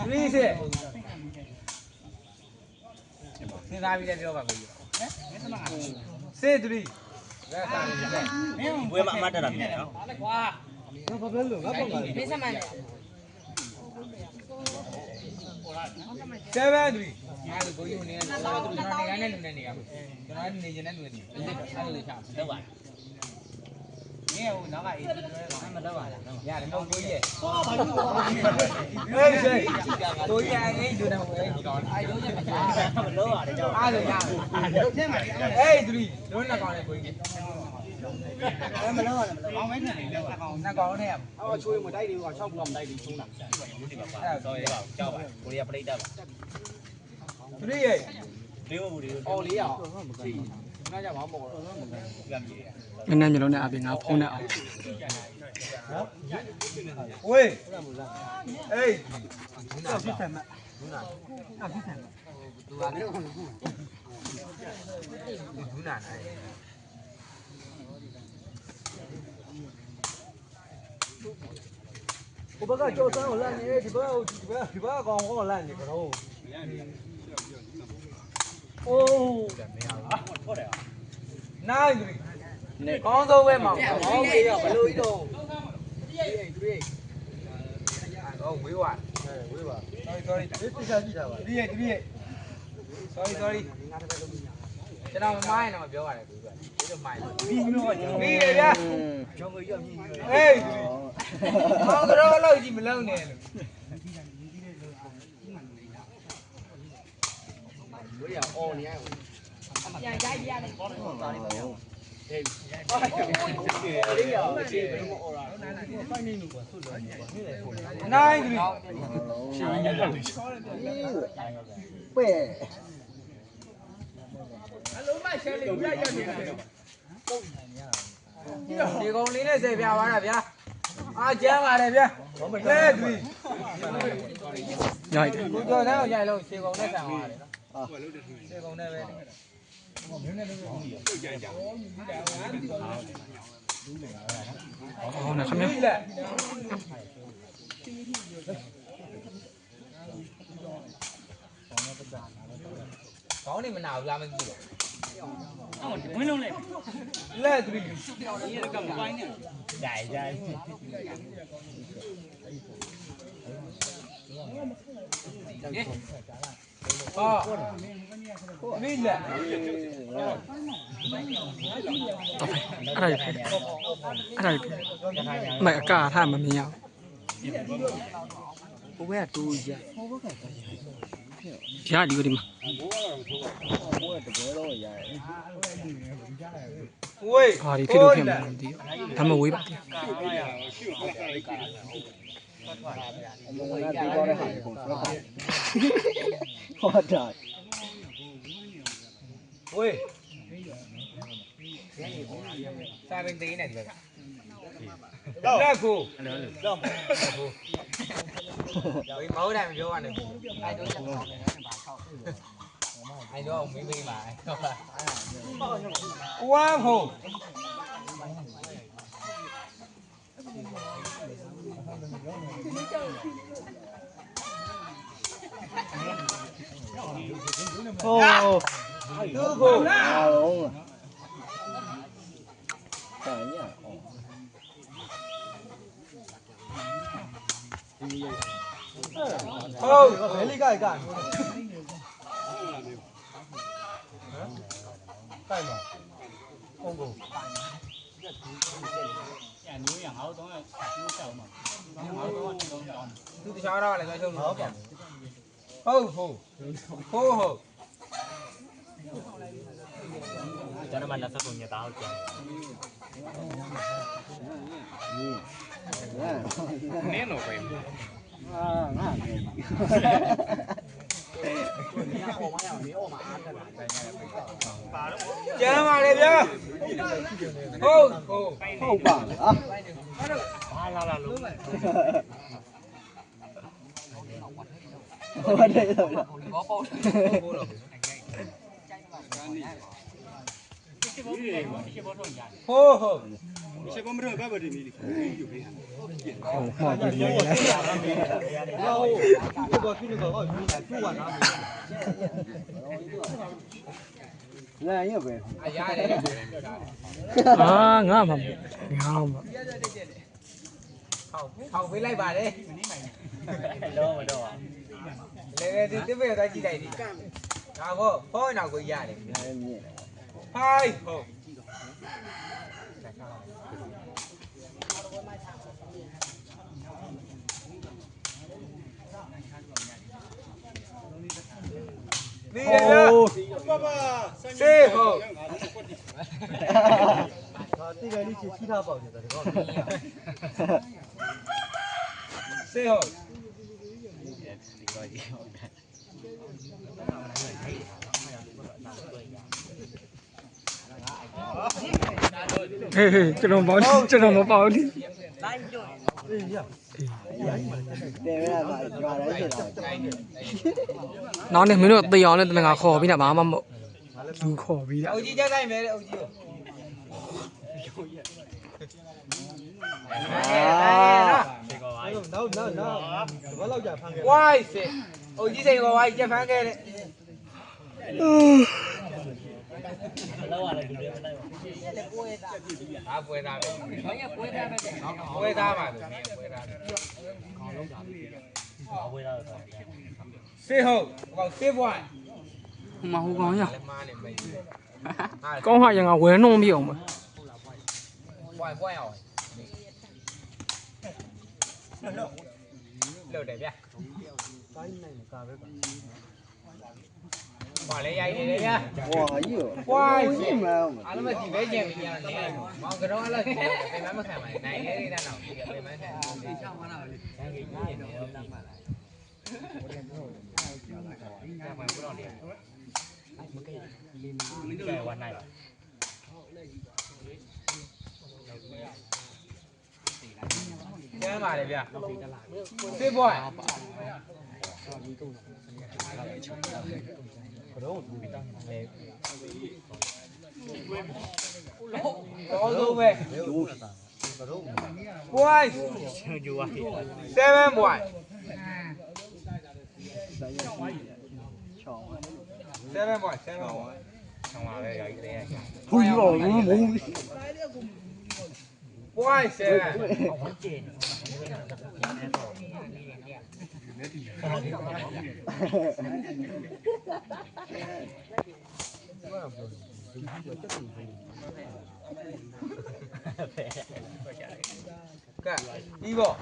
Three say. Say three. Gue mak mata dah. Seven three. Anh em nhớ này bên áo phone nào. Wait. Hey. Cô bác cho sao ở lan này thì bác còn có lan thì đâu. Ô. Nine three. Con dâu em mà có gì ở phải lưới đồ. Oh, quý bạn. Quý bạn. Sorry. Đi. Sorry. Cái nào mai nào mà biểu lại quý bạn. Cái được mai. Đi đây nhá. Cho người yêu nhìn người. Ê. Không có đâu lâu gì mà lâu nè. Bữa giờ ô nè. Thì con lý này sẽ vào vào đây nhá. À chém vào đây nhá. Lên đi. Rồi. Cúi rồi nào dài lâu, chỉ con này sang vào đây. Chỉ con này về. Ồ, này không nhớ. Có này mình nào làm mình gì? Mới luôn này. Lên đi. Dài. Min nè. Cái này mẹ cả tham mà mình nhau. Cô bé tôi giờ. Dạ đi mà. Ui. À đi video thêm tí. Thăm mà quý bạn. Trời. Ui. Sai bên tí này được ạ. Ra cô. Mấy mẫu này mình vô ăn được. Ai đó ông Mỹ mà. Quang Hồ. Ô, Tư Hồ. trời nhá. Thôi, để đi cái cả. Cái mà. Không đủ. Thứ sao đó là cái thương hở kìa. Hô. Cho nó mình là sao cùng nhà tao chứ. Nén rồi phải. Chơi mà đẹp chưa? Hô. Không bằng hả? Là luôn. Ở đây rồi. Hô. Sẽ có mấy cái bờ đi mình. မော်ပြီးလေ ငါရပဲ အရာတယ် အာငါမှမငါမှ ထောက်ပေးလိုက်ပါတယ် တော့မတော့ လေဒီတစ်ပေတော့ကြည့်လိုက်ဒီဒါဘောဖုန်းနောက်ကိုရတယ် ငါလည်းမြင် ဟိုင်းဟုတ်နေရစေဟုတ် ဟာတိကလေးချီထားပေါက်နေတာတော့ စေဟုတ် ဟေးဟေးကျွန်တော်မပေါဘူးကျွန်တော်မပေါဘူး တယ်ရပါကြွားရဲဆိုတာ နောက်နေ့မင်းတို့တေအောင်လဲတမန်ကခေါ်ပြီးတာဘာမှမဟုတ်လူခေါ်ပြီးတာ အုတ်ကြီးကြဆိုင်မယ်တဲ့အုတ်ကြီးကို နောက်ဘာလောက်ကြာဖမ်းခဲ့ ဝိုင်းစေအုတ်ကြီးစိန်ကဝိုင်းကြက်ဖန်းခဲ့တဲ့ တော့ရတယ်ဒီလိုမလိုက်ပါဘူး အာပွဲသားပဲပွဲသားပါဆိုပွဲသားပဲ ဝေးတော့တော့ စေဟုတ်ဟောစေဘွိုင်း မဟုတ်ကောင်းရ လက်မားနဲ့မိတ်ဟာ ကောင်းဟာရင်ကဝယ်နှုံးပြအောင်မ ဘွိုင်းအောင်လို့တယ်ဗျာ တိုင်းနိုင်ကာပဲပါ ဘာလဲရိုက်နေတယ်ဗျာ ဝါကြီးရော ဝိုင်းစေ မအောင် အားလုံးဒီပဲကြံပြီးညာနေမောင်ကတော့အဲ့လိုပြင်မခံပါနဲ့နိုင်လေးလေးတော့ပြင်မခံဘူးချောင်းမလာဘူးဆိုင်ကြီးနေတော့တတ်မှလာကဲဝါနိုင်ပါ ကျမ်းပါလေဗျာစေဘွိုင်းတော့တော့ပဲဘွိုင်း ကျူဝါဟေး 7 ဘွိုင်း 7 ဘွိုင်း7 ဘွိုင်း ဆောင်းပါပဲရာကြီးတဲ့ ဖူးရောမုန်း ဘွိုင်း7 ဝန်းကျင်ကဲပြီးပေါ့